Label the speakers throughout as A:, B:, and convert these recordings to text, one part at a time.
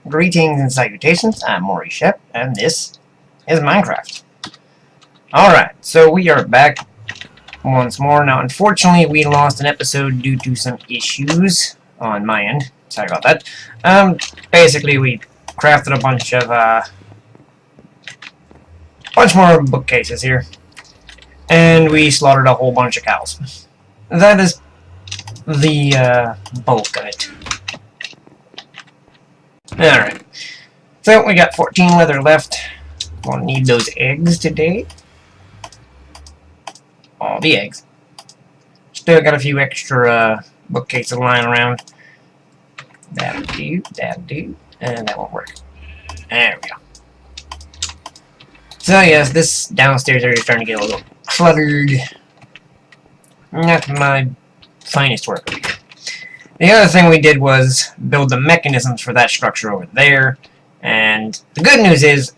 A: Greetings and salutations, I'm Maury Shep, and this is Minecraft. Alright, so we are back once more. Now, unfortunately, we lost an episode due to some issues on my end. Sorry about that. Basically, we crafted a bunch more bookcases here. And we slaughtered a whole bunch of cows. That is the bulk of it. Alright, so we got 14 leather left. We'll need those eggs today. All the eggs. Still got a few extra bookcases lying around. That'll do, and that won't work. There we go. So yes, this downstairs area is starting to get a little cluttered. Not my finest work over here. The other thing we did was build the mechanisms for that structure over there. And the good news is,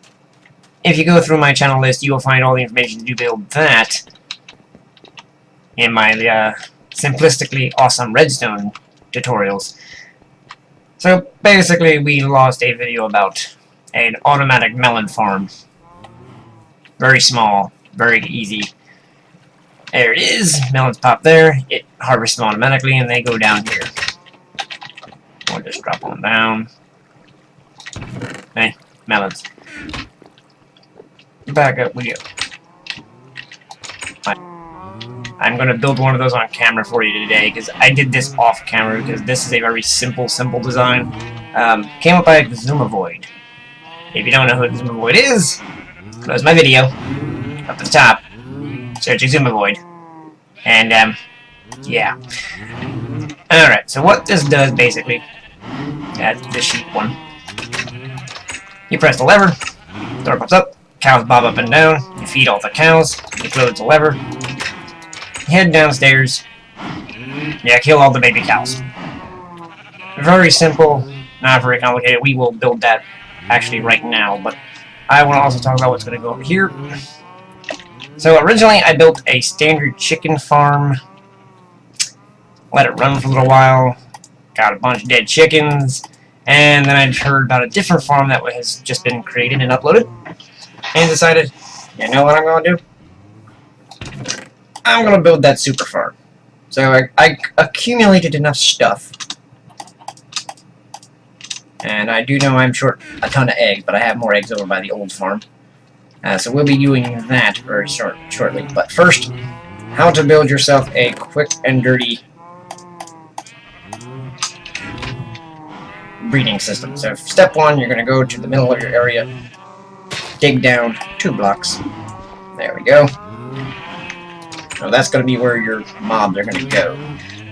A: if you go through my channel list, you will find all the information to build that in my simplistically awesome redstone tutorials. So basically, we lost a video about an automatic melon farm. Very small, very easy. There it is. Melons pop there. It harvests them automatically, and they go down here. We'll just drop them down. Hey, melons. Back up we go. I'm going to build one of those on camera for you today, because I did this off camera, because this is a very simple design. Came up by Xumavoid. If you don't know who Xumavoid is, close my video. Up at the top. Search Xumavoid. And, yeah. Alright, so what this does, basically, that's the sheep one. You press the lever, door pops up, cows bob up and down, you feed all the cows, you close the lever, head downstairs, yeah, kill all the baby cows. Very simple, not very complicated. We will build that actually right now, but I want to also talk about what's going to go over here. So originally I built a standard chicken farm, let it run for a little while, got a bunch of dead chickens, and then I'd heard about a different farm that has just been created and uploaded, and decided, you know what I'm going to do? I'm going to build that super farm. So I accumulated enough stuff, and I do know I'm short a ton of eggs, but I have more eggs over by the old farm. So we'll be doing that very shortly. But first, how to build yourself a quick and dirty breeding system. So step one, you're going to go to the middle of your area, dig down 2 blocks. There we go. So that's going to be where your mobs are going to go.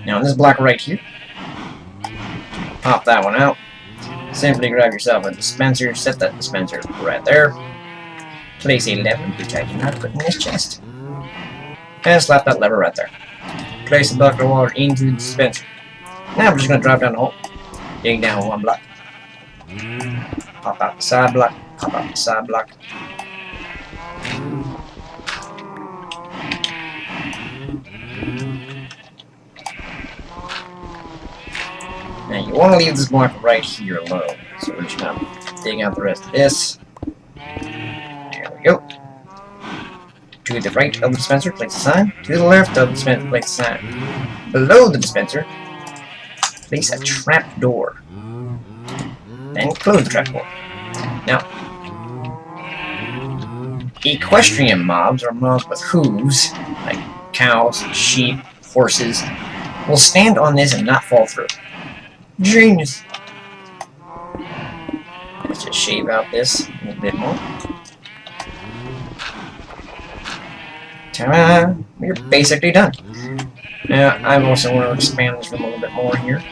A: Now, in this block right here, pop that one out. Simply grab yourself a dispenser, set that dispenser right there. Place a lever, which I did not put in this chest. And slap that lever right there. Place a bucket of water into the dispenser. Now we're just going to drop down the hole. Dig down 1 block. Pop out the side block. Pop out the side block. Now you want to leave this block right here alone. So we're just going to dig out the rest of this. There we go. To the right of the dispenser, place a sign. To the left of the dispenser, place a sign. Below the dispenser, place a trap door. Then close the trap door. Now, equestrian mobs, or mobs with hooves, like cows, sheep, horses, will stand on this and not fall through. Genius! Let's just shave out this a little bit more. Ta-da! We're basically done. Now, I also want to expand this room a little bit more here.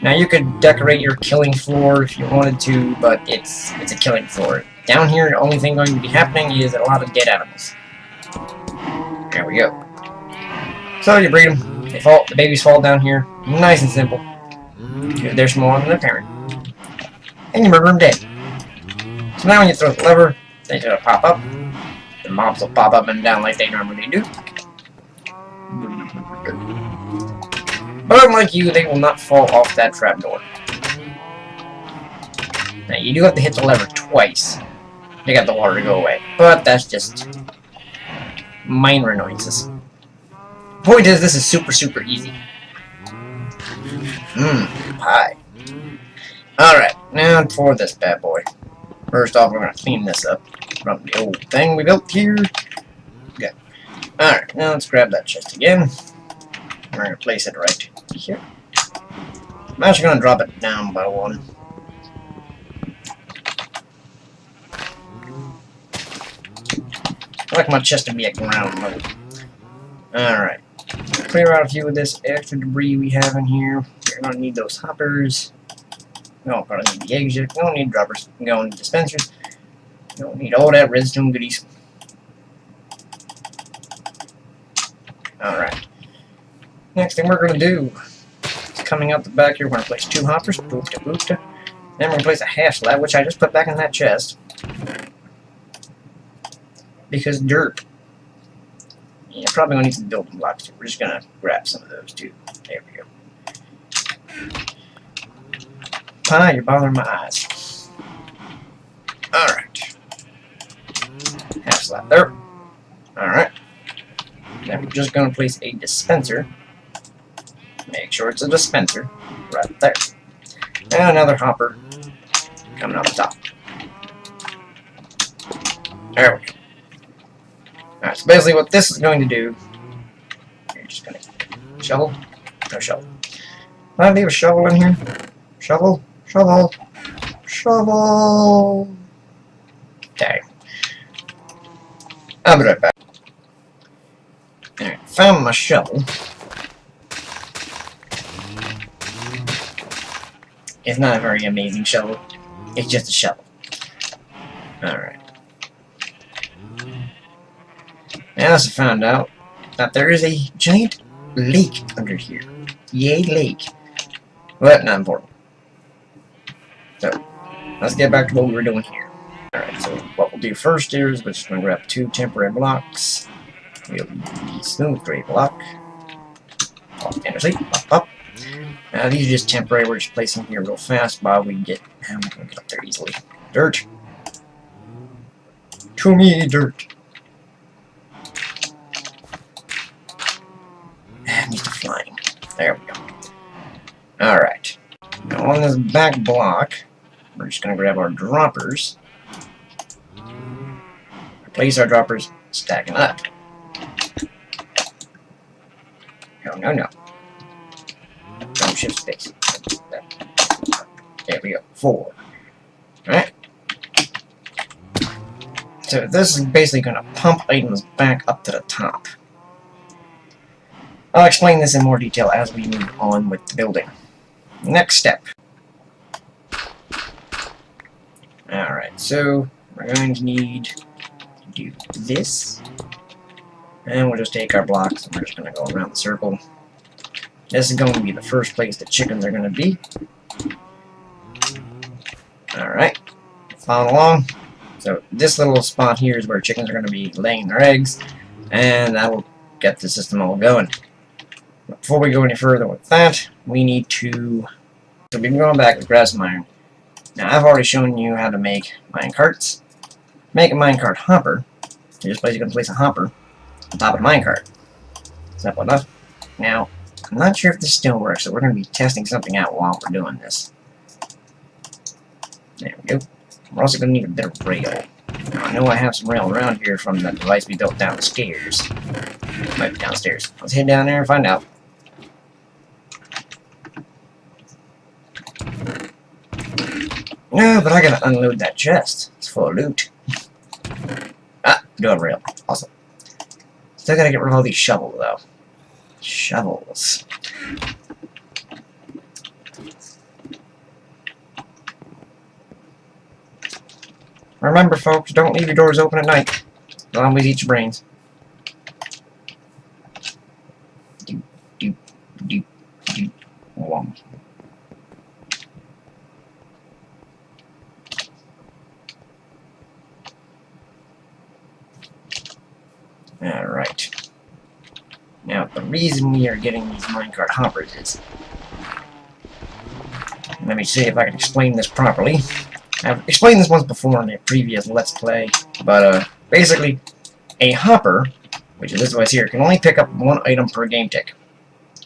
A: Now, you could decorate your killing floor if you wanted to, but it's a killing floor. Down here, the only thing going to be happening is a lot of dead animals. There we go. So, you breed them. The babies fall down here. Nice and simple. They're smaller than their parent. And you murder them dead. So now when you throw the lever, they just pop up. The mobs will pop up and down like they normally do. But unlike you, they will not fall off that trapdoor. Now, you do have to hit the lever twice to get the water to go away, but that's just minor annoyances. Point is, this is super easy. Pie. Alright, now for this bad boy. First off, we're going to clean this up from the old thing we built here. Okay. Alright, now let's grab that chest again. We're going to place it right here. I'm actually going to drop it down by one. I like my chest to be at ground level. Alright. Clear out a few of this extra debris we have in here. We're going to need those hoppers. We don't probably need the eggs yet. We don't need droppers. We don't need dispensers. We don't need all that redstone goodies. Alright. Next thing we're going to do is coming out the back here, we're going to place 2 hoppers. Boopta boopta. Then we're going to place a half slab, which I just put back in that chest. Because dirt. Yeah, probably going to need some building blocks too. We're just going to grab some of those too. There we go. Pie, you're bothering my eyes. Alright. Half slab there. Alright. Then we're just going to place a dispenser. Make sure it's a dispenser. Right there. And another hopper coming out the top. There we go. Alright, so basically what this is going to do, you're just going to shovel. No shovel. Might I leave a shovel in here? Shovel? Shovel? Shovel! Okay. I'll be right back. Alright, found my shovel. It's not a very amazing shovel. It's just a shovel. Alright. I also found out that there is a giant lake under here. Yay, lake. But not important. So, let's get back to what we were doing here. Alright, so what we'll do first is we're just going to grab 2 temporary blocks. We'll use the smooth gray block. Pop, and sleep. Pop, pop. Now, these are just temporary. We're just placing here real fast while we get. I'm not going to get up there easily. Dirt. To me, dirt. Mr. Flying. There we go. Alright. Now on this back block, we're just going to grab our droppers. Place our droppers stacking up. No. Don't shift space. There we go. 4. Alright. So this is basically going to pump items back up to the top. I'll explain this in more detail as we move on with the building. Next step. Alright, so we're going to need to do this. And we'll just take our blocks and we're just going to go around the circle. This is going to be the first place the chickens are going to be. Alright, follow along. So this little spot here is where chickens are going to be laying their eggs. And that will get the system all going. Before we go any further with that, we need to... So we've been going back with grass iron. Now, I've already shown you how to make mine carts. Make a minecart hopper. You're just basically going to place a hopper on top of the minecart. Simple enough. Now, I'm not sure if this still works, so we're going to be testing something out while we're doing this. There we go. We're also going to need a bit of rail. Now, I know I have some rail around here from the device we built downstairs. Might be downstairs. Let's head down there and find out. No, but I gotta unload that chest. It's full of loot. Ah, do have rail. Awesome. Still gotta get rid of all these shovels, though. Shovels. Remember, folks, don't leave your doors open at night. They'll always eat your brains. Doop, doop, doop, doop. Womp. Alright. Now, the reason we are getting these minecart hoppers is... Let me see if I can explain this properly. I've explained this once before in a previous Let's Play, but basically, a hopper, which is this device here, can only pick up one item per game tick.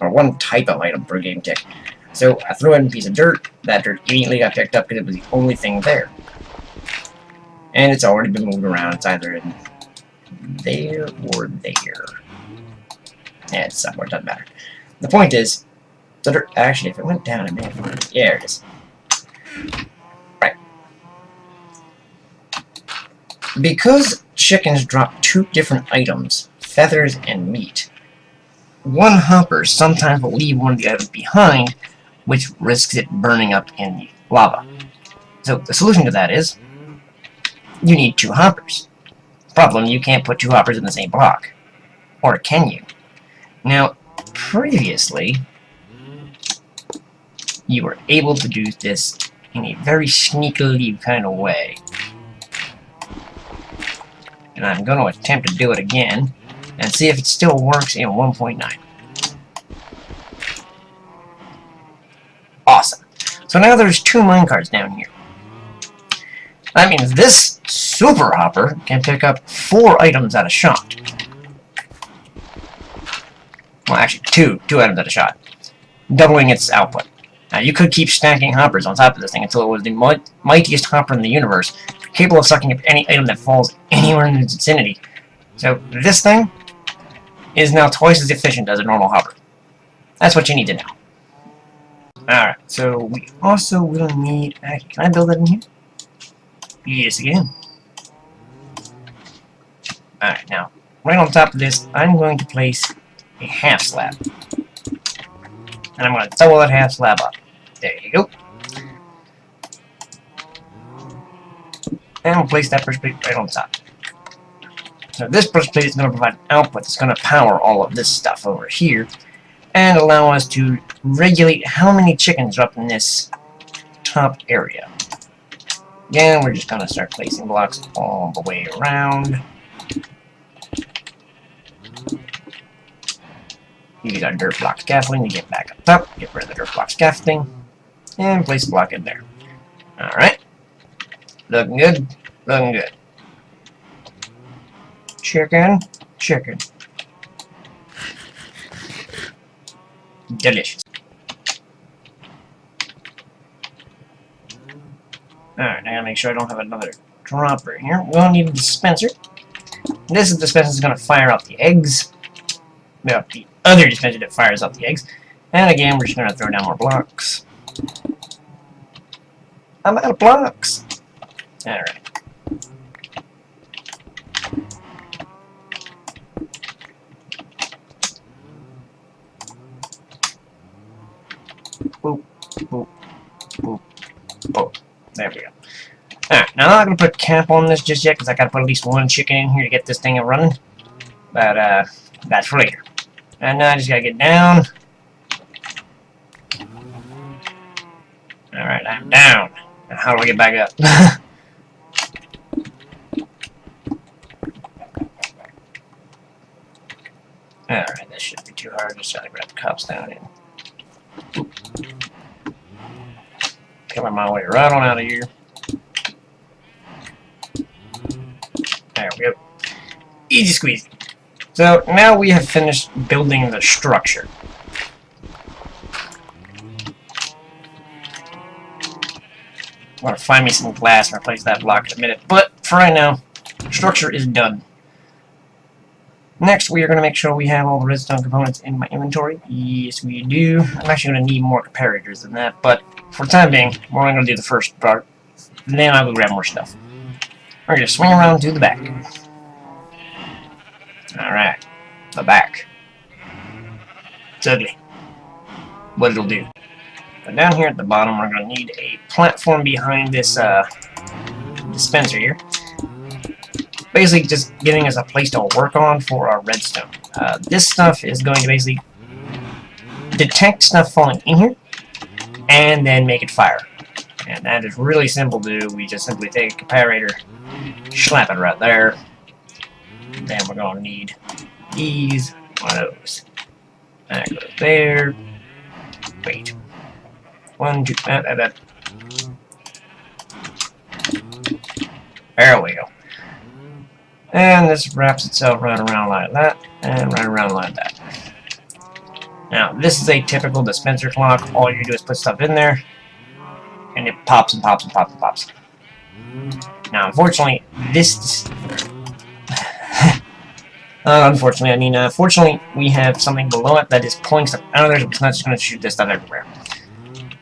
A: Or one type of item per game tick. So I threw in a piece of dirt, that dirt immediately got picked up because it was the only thing there. And it's already been moved around, it's either in there or there. Yeah, it's somewhere, it doesn't matter. The point is, the dirt, actually, if it went down, it may have, yeah, there it is. Right. Because chickens drop two different items, feathers and meat, one hopper sometimes will leave one of the items behind, which risks it burning up in the lava. So the solution to that is, you need two hoppers. Problem, you can't put two hoppers in the same block. Or can you? Now, previously, you were able to do this in a very sneakily kind of way. And I'm going to attempt to do it again, and see if it still works in 1.9. Awesome. So now there's two minecarts down here. That means this super hopper can pick up 4 items at a shot. Well, actually, two items at a shot, doubling its output. Now, you could keep stacking hoppers on top of this thing until it was the mightiest hopper in the universe, capable of sucking up any item that falls anywhere in its vicinity. So, this thing is now twice as efficient as a normal hopper. That's what you need to know. Alright, so we also will need... Actually, can I build that in here? Yes, again. Alright, now, right on top of this, I'm going to place a half slab. And I'm going to double that half slab up. There you go. And we'll place that brush plate right on top. So this brush plate is going to provide an output that's going to power all of this stuff over here, and allow us to regulate how many chickens are up in this top area. Again, we're just going to start placing blocks all the way around. Use our dirt block scaffolding to get back up top, get rid of the dirt block scaffolding, and place a block in there. Alright. Looking good. Looking good. Chicken. Chicken. Delicious. Alright, I gotta make sure I don't have another dropper here. We'll need a dispenser. This dispenser is going to fire out the eggs. Well, the other dispenser that fires out the eggs. And again, we're just going to throw down more blocks. I'm out of blocks. Alright. Boop, boop, boop, boop. There we go. Alright, now I'm not going to put a cap on this just yet, because I got to put at least one chicken in here to get this thing running. But, that's for later. And now I just got to get down. Alright, I'm down. Now how do I get back up? Alright, that shouldn't be too hard. Just try to grab the cups down in. Coming my way right on out of here. There we go. Easy squeeze. So now we have finished building the structure. I'm going to find me some glass and replace that block in a minute. But for right now, structure is done. Next, we are going to make sure we have all the redstone components in my inventory. Yes, we do. I'm actually going to need more comparators than that, but for the time being, we're only going to do the first part. And then I will grab more stuff. We're going to swing around to the back. Alright, the back. It's ugly, but it'll do. But down here at the bottom, we're going to need a platform behind this dispenser here. Basically, just giving us a place to work on for our redstone. This stuff is going to basically detect stuff falling in here, and then make it fire. And that is really simple to do. We just simply take a comparator, slap it right there. Then we're going to need these One of those. That goes there. Wait. 1, 2, that. There we go. And this wraps itself right around like that, and right around like that. Now, this is a typical dispenser clock. All you do is put stuff in there, and it pops and pops and pops and pops. Now, unfortunately, fortunately, we have something below it that is pulling stuff out of there, so it's not just going to shoot this stuff everywhere.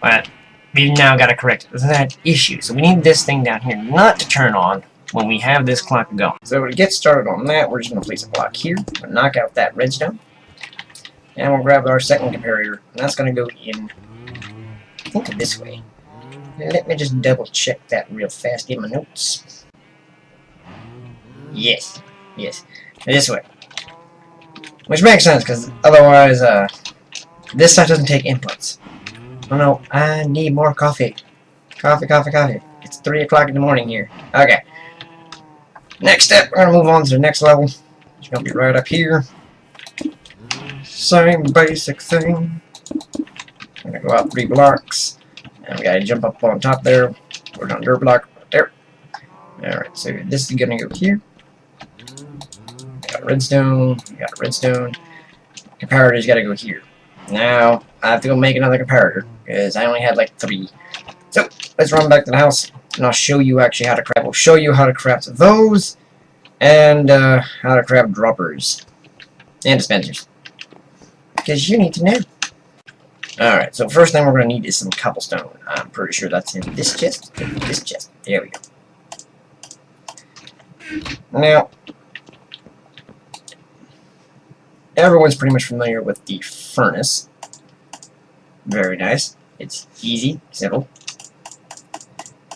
A: But we've now got to correct that issue. So we need this thing down here not to turn on when we have this clock going. So to get started on that, we're just going to place a block here, we'll knock out that redstone, and we'll grab our second comparator, and that's going to go in, I think, this way. Let me just double check that real fast in my notes. Yes, this way. Which makes sense, because otherwise, this stuff doesn't take inputs. Oh no, I need more coffee. Coffee. It's 3 o'clock in the morning here. Okay. Next step, we're going to move on to the next level. It's going to be right up here. Same basic thing. I'm going to go out 3 blocks. And we got to jump up on top there. Put it on dirt block right there. Alright, so this is going to go here. We got redstone. Comparator's got to go here. Now, I have to go make another comparator, because I only had like 3. So, let's run back to the house, and I'll show you actually how to craft. We'll show you how to craft those, and how to craft droppers, and dispensers. Because you need to know. Alright, so first thing we're going to need is some cobblestone. I'm pretty sure that's in this chest. There we go. Now, everyone's pretty much familiar with the furnace. Very nice. It's easy, simple.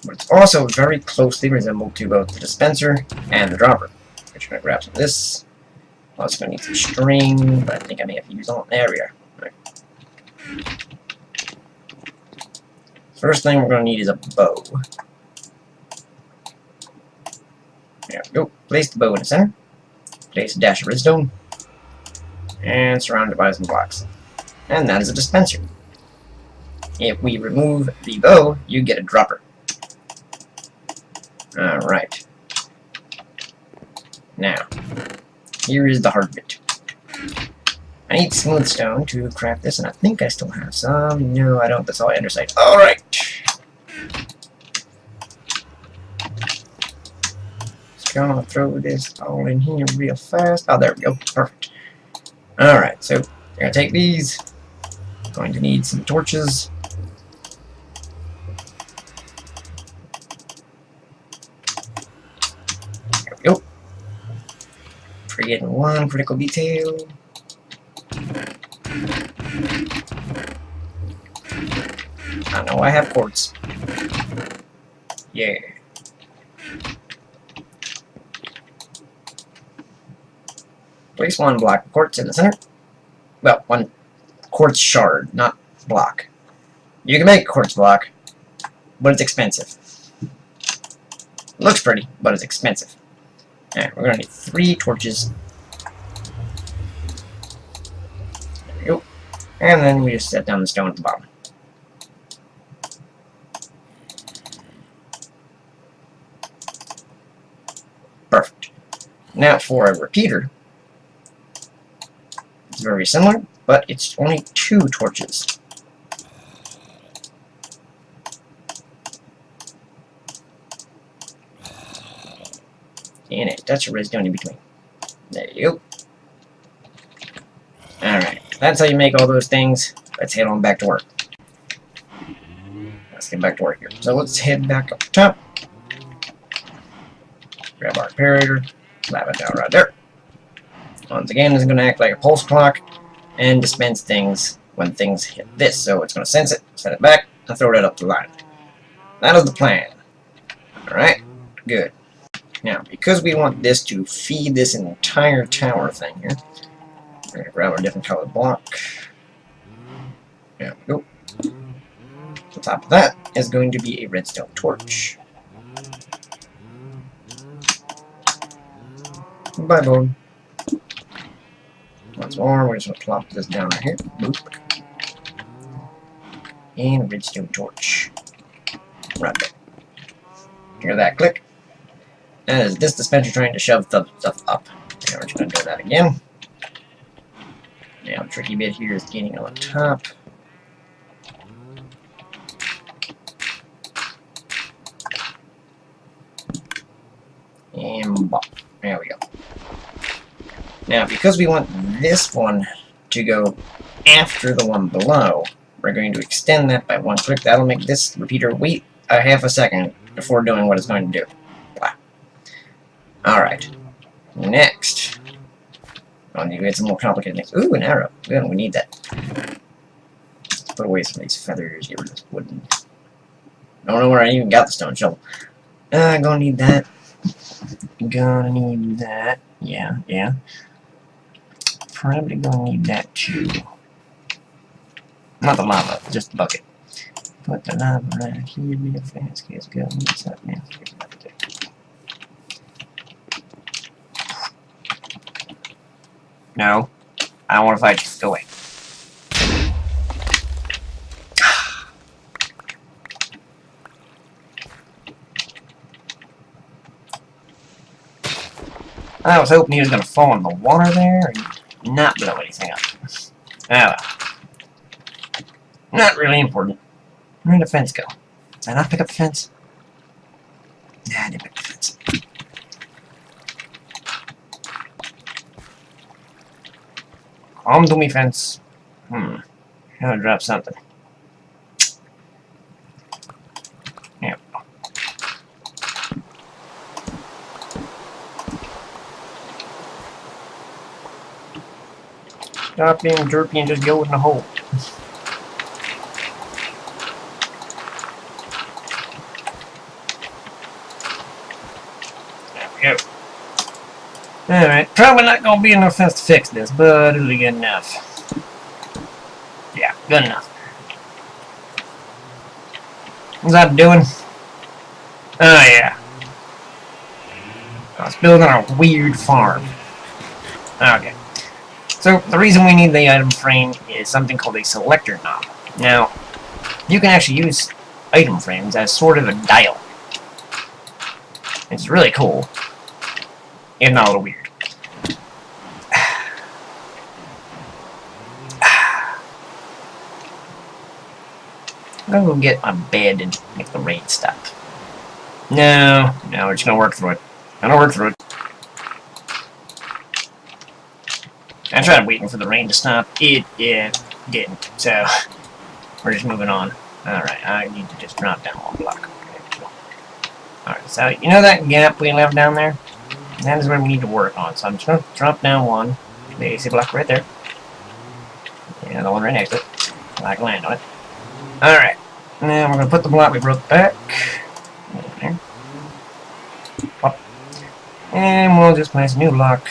A: But it's also very closely resembled to both the dispenser and the dropper. Which I'm going to grab some of this. Also going to need some string, but I think I may have to use all. There we go. Right. First thing we're going to need is a bow. There we go. Place the bow in the center. Place a dash of redstone. And surround it by some blocks. And that is a dispenser. If we remove the bow, you get a dropper. Alright. Now, here is the hard bit. I need smooth stone to craft this, and I think I still have some. No, I don't. That's all andesite. Alright! Just gonna throw this all in here real fast. Oh, there we go. Perfect. Alright, so we're gonna take these. Going to need some torches. There we go. Forgetting one critical detail. I know I have quartz. Yeah. Place one block of quartz in the center. Well, one quartz shard, not block. You can make a quartz block, but it's expensive. It looks pretty, but it's expensive. Alright, we're gonna need 3 torches. There we go. And then we just set down the stone at the bottom. Perfect. Now for a repeater. It's very similar, but it's only 2 torches. And a touch of redstone in between. There you go. Alright, that's how you make all those things. Let's head on back to work. Let's get back to work here. So let's head back up top. Grab our comparator, slap it down right there. Once again, this is going to act like a pulse clock and dispense things when things hit this. So it's going to sense it, set it back, and throw it up the line. That is the plan. Alright, good. Now, because we want this to feed this entire tower thing here, we're going to grab our different colored block. There we go. The top of that is going to be a redstone torch. Bye, bone. Once once more. We're just going to plop this down right here. Boop. And a redstone torch. Right there. Hear that click? That is this dispenser trying to shove stuff up. Now we're just going to do that again. Now the tricky bit here is getting on top. And bop. There we go. Now, because we want this one to go after the one below, we're going to extend that by one click. That'll make this repeater wait a half a second before doing what it's going to do. Wow. Alright. Next. Oh, we had some more complicated things. Ooh, an arrow. Good, we need that. Let's put away some of these feathers. Get rid of this wooden. I don't know where I even got the stone shovel. Gonna need that. Gonna need that. Yeah. Probably gonna need that too. Not the lava, just the bucket. Put the lava right here, real fast. Let's go. What's up now? No. I don't want to fight you. Go away. I was hoping he was going to fall in the water there and not blow anything up. Oh well. Not really important. Where did the fence go? Did I not pick up the fence? Nah, I didn't pick up the fence. Come to me, fence. Gotta drop something. There we go. Stop being jerky and just go in the hole. There we go. Alright, probably not gonna be enough fence to fix this, but it'll be good enough. Yeah, good enough. What's that doing? Oh yeah. I was building a weird farm. Okay. So, the reason we need the item frame is something called a selector knob. Now, you can actually use item frames as sort of a dial. It's really cool. And not a little weird. I'm gonna go get my bed and make the rain stop. No, we're just gonna work through it. I tried waiting for the rain to stop. It didn't. So, we're just moving on. Alright, I need to just drop down one block. Okay, cool. Alright, so you know that gap we left down there? That is where we need to work on. So I'm just going to drop down one. The AC block right there. And the one right next to it. So I can land on it. Alright. Now we're going to put the block we broke back. There. Pop. And we'll just place a new block.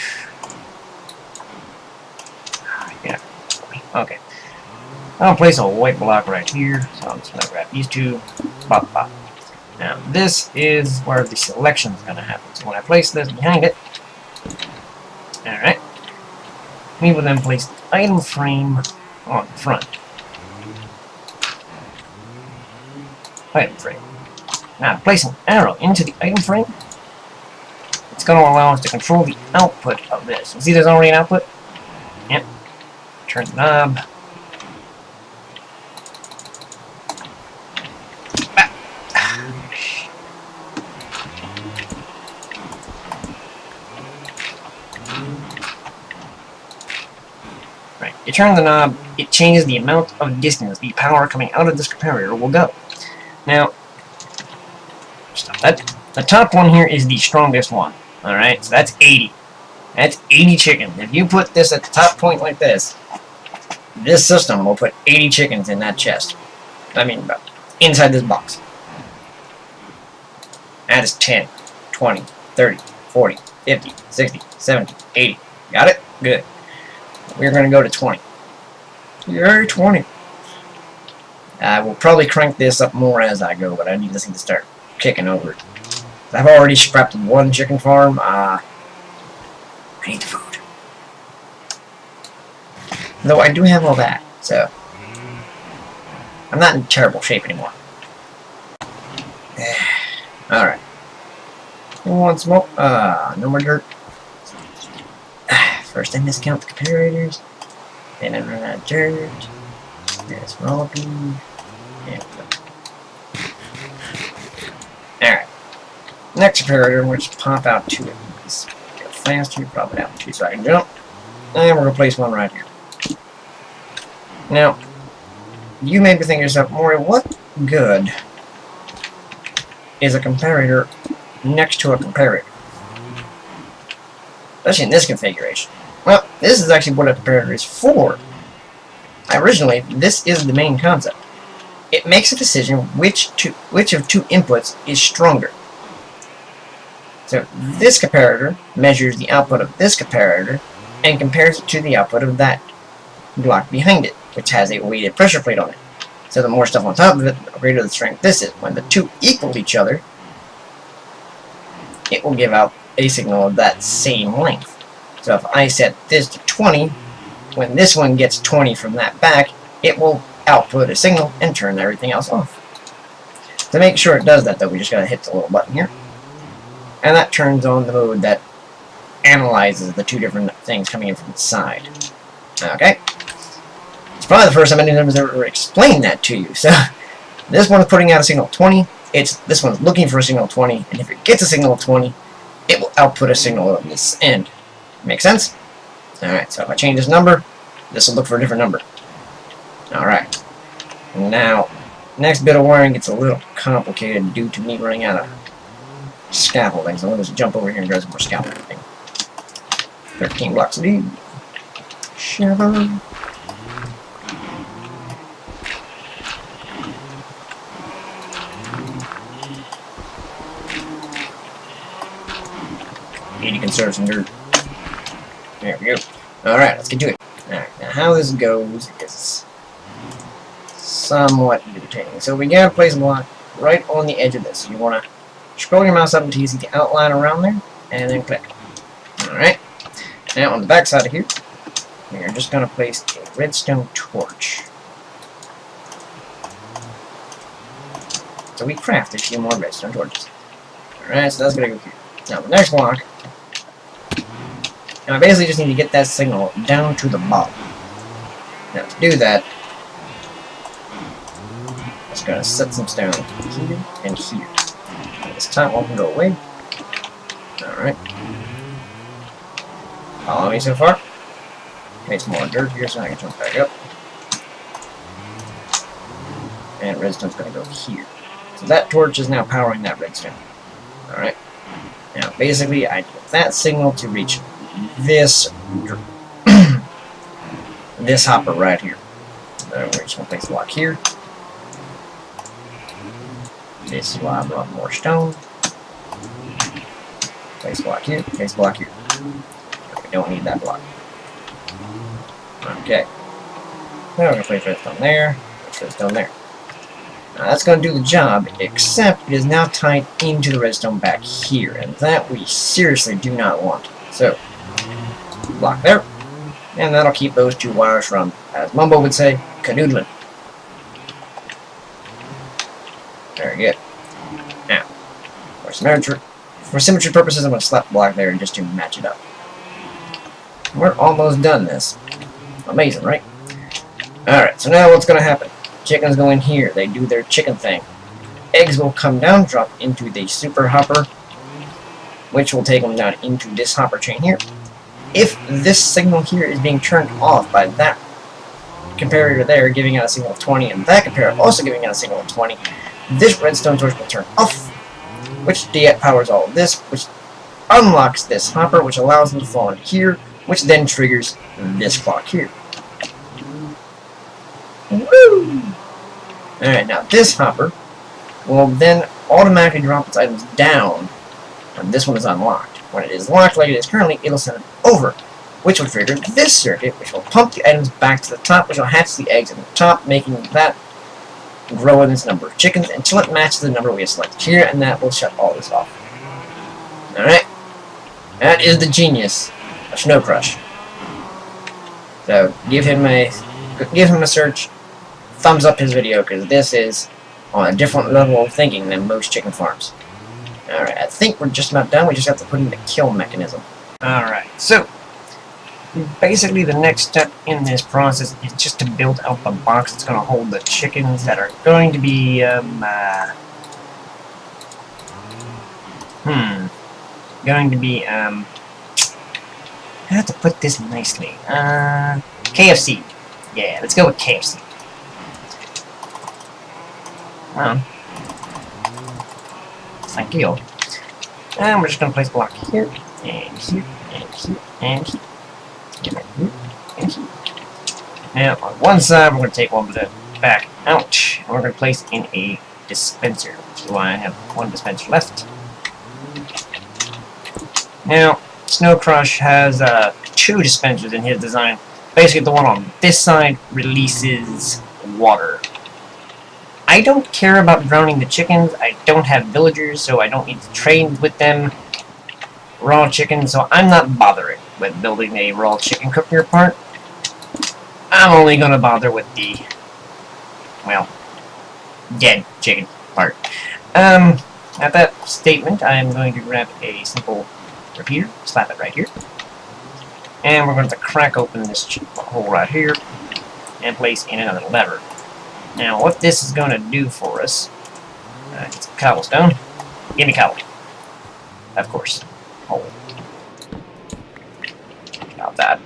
A: Yeah. Okay. I'll place a white block right here. So I'm just going to grab these two. Pop, pop. Now, this is where the selection is going to happen. So when I place this behind it, alright, we will then place the item frame on the front. Item frame. Now, to place an arrow into the item frame, it's going to allow us to control the output of this. You see there's already an output? Yep. Turn the knob. Right. You turn the knob, it changes the amount of distance the power coming out of this comparator will go. Now, stop that. The top one here is the strongest one. Alright, so that's 80. That's 80 chickens. If you put this at the top point like this, this system will put 80 chickens in that chest. I mean, inside this box. That is 10, 20, 30, 40, 50, 60, 70, 80. Got it? Good. We're going to go to 20. Yay, 20. I will probably crank this up more as I go, but I need this thing to start kicking over. I've already scrapped one chicken farm. I need the food. Though I do have all that, so I'm not in terrible shape anymore. Alright. Who wants more? No more dirt. First I miscount the comparators. Then I run out of dirt. There's Robbie. There we go. Alright. Next comparator, we'll just pop out 2 of these. Go faster, pop it out 2 so I can jump. And we're going to place one right here. Now, you may be thinking to yourself, Maury, what good is a comparator next to a comparator? Especially in this configuration. Well, this is actually what a comparator is for. Originally, this is the main concept. It makes a decision which of 2 inputs is stronger. So this comparator measures the output of this comparator and compares it to the output of that block behind it, which has a weighted pressure plate on it. So the more stuff on top of it, the greater the strength this is. When the 2 equal each other, it will give out a signal of that same length. So if I set this to 20, when this one gets 20 from that back, it will output a signal and turn everything else off. To make sure it does that, though, we just gotta hit the little button here. And that turns on the mode that analyzes the 2 different things coming in from the side. Okay. It's probably the first time anyone's ever explained that to you. So, this one's putting out a signal of 20. This one's looking for a signal of 20. And if it gets a signal of 20, it will output a signal on this end. Make sense? Alright, so if I change this number, this will look for a different number. Alright. Now, next bit of wiring gets a little complicated due to me running out of scaffolding. So let me just jump over here and grab some more scaffolding. 13 blocks of D. Shiver. Need to conserve some dirt. There we go. Alright, let's get to it. Alright, now how this goes is somewhat irritating. So we gotta place a block right on the edge of this. You wanna scroll your mouse up until you see the outline around there, and then click. Alright. Now on the back side of here, we are just gonna place a redstone torch. So we crafted a few more redstone torches. Alright, so that's gonna go here. Now the next block, and I basically just need to get that signal down to the bottom. Now to do that, I'm just gonna set some stone here and here. This top one can go away. Alright. Follow me so far. Okay, some more dirt here so I can jump back up. And redstone's gonna go here. So that torch is now powering that redstone. Alright. Now basically I need that signal to reach this this hopper right here. So we're just gonna place a block here. This is why I brought more stone. Place block here, place block here. We don't need that block. Okay. Now we're gonna place redstone there, place redstone there. Now that's gonna do the job, except it is now tied into the redstone back here, and that we seriously do not want. So, block there, and that'll keep those 2 wires from, as Mumbo would say, canoodling. Very good. Now, for symmetry purposes, I'm going to slap the block there just to match it up. We're almost done this. Amazing, right? Alright, so now what's going to happen? Chickens go in here. They do their chicken thing. Eggs will come down, drop into the super hopper, which will take them down into this hopper chain here. If this signal here is being turned off by that comparator there giving out a signal of 20, and that comparator also giving out a signal of 20, this redstone torch will turn off, which powers all of this, which unlocks this hopper, which allows them to fall in here, which then triggers this clock here. Woo! Alright, now this hopper will then automatically drop its items down when this one is unlocked. When it is locked like it is currently, it'll send it over, which will trigger this circuit, which will pump the items back to the top, which will hatch the eggs at the top, making that grow in its number of chickens until it matches the number we have selected here, and that will shut all this off. Alright? That is the genius of Snow Crush. So give him a search. Thumbs up his video, because this is on a different level of thinking than most chicken farms. Alright, I think we're just about done. We just have to put in the kill mechanism. Alright, so basically the next step in this process is just to build out the box that's going to hold the chickens that are going to be, I have to put this nicely. KFC. Yeah, let's go with KFC. Thank you. And we're just going to place a block here, and here, and here, and here. And here. Now, on one side, we're going to take one bit back out, and we're going to place in a dispenser, which is why I have one dispenser left. Now, Snow Crush has 2 dispensers in his design. Basically, the one on this side releases water. I don't care about drowning the chickens. I don't have villagers, so I don't need to train with them. Raw chicken, so I'm not bothering with building a raw chicken cooker part. I'm only going to bother with the, well, dead chicken part. At that statement, I'm going to grab a simple repeater, slap it right here, and we're going to crack open this hole right here and place in another lever. Now, what this is going to do for us, get some cobblestone. Give me cobble. Of course. Hole. Got that.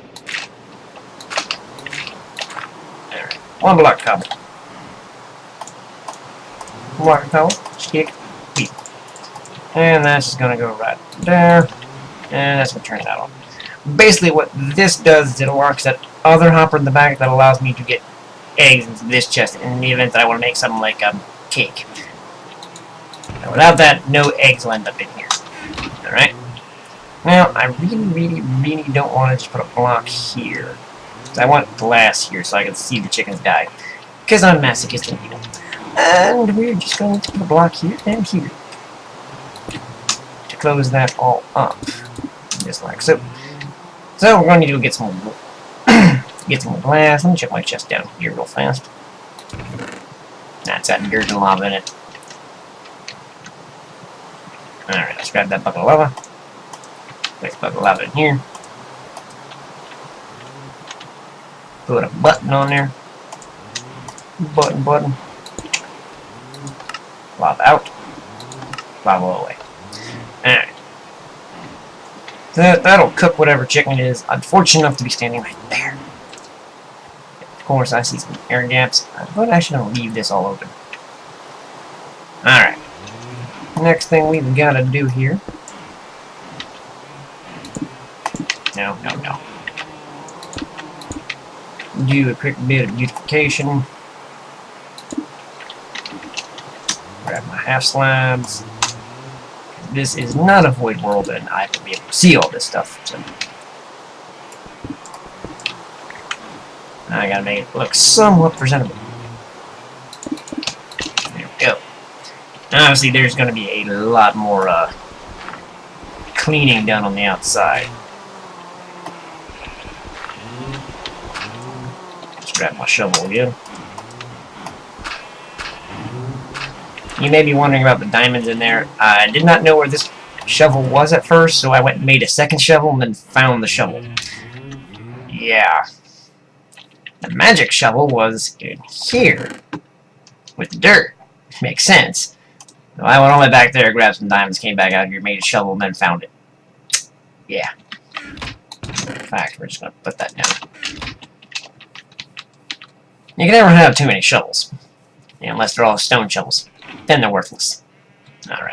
A: There. 1 block of cobble. 1 block of cobble. Stick. Beat. And that's just going to go right there. And that's going to turn that on. Basically, what this does is it unlocks that other hopper in the back that allows me to get eggs into this chest in the event that I want to make something like cake. Now, without that, no eggs will end up in here. Alright? Now, I really don't want to just put a block here. I want glass here so I can see the chickens die. Because I'm masochistic people. And we're just going to put a block here and here. To close that all up. Just like so. So we're going to need to go get some glass. Let me check my chest down here real fast. That's got dirt and lava in it. Alright, let's grab that bucket of lava. Place a bucket of lava in here. Put a button on there. Button. Lava out. Lava away. Alright. That'll cook whatever chicken it is. I'm fortunate enough to be standing right there. Of course, I see some air gaps. I'm actually going to leave this all open. Alright. Next thing we've got to do here. No. Do a quick bit of beautification. Grab my half slabs. This is not a void world, and I have to be able to see all this stuff. So I gotta make it look somewhat presentable. There we go. Obviously, there's gonna be a lot more cleaning done on the outside. Just grab my shovel again. You may be wondering about the diamonds in there. I did not know where this shovel was at first, so I went and made a second shovel and then found the shovel. Yeah. The magic shovel was in here. With the dirt. Makes sense. So I went all the way back there, grabbed some diamonds, came back out here, made a shovel, and then found it. Yeah. In fact, we're just going to put that down. You can never have too many shovels. Unless they're all stone shovels. Then they're worthless. Alright.